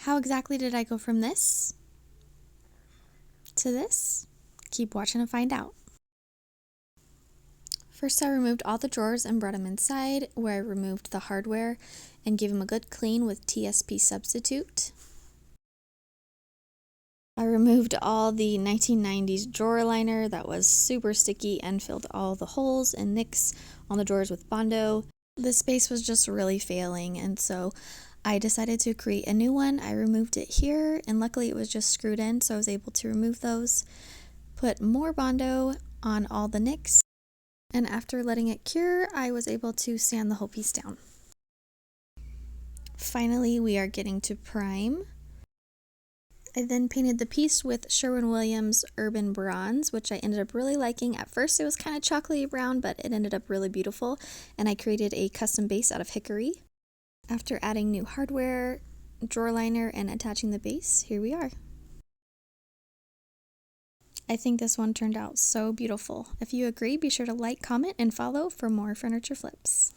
How exactly did I go from this to this? Keep watching to find out. First, I removed all the drawers and brought them inside, where I removed the hardware and gave them a good clean with TSP Substitute. I removed all the 1990s drawer liner that was super sticky and filled all the holes and nicks on the drawers with Bondo. The space was just really failing, and so I decided to create a new one. I removed it here, and luckily it was just screwed in, so I was able to remove those. Put more Bondo on all the nicks, and after letting it cure, I was able to sand the whole piece down. Finally, we are getting to prime. I then painted the piece with Sherwin-Williams Urban Bronze, which I ended up really liking. At first it was kind of chocolatey brown, but it ended up really beautiful, and I created a custom base out of hickory. After adding new hardware, drawer liner, and attaching the base, here we are. I think this one turned out so beautiful. If you agree, be sure to like, comment, and follow for more furniture flips.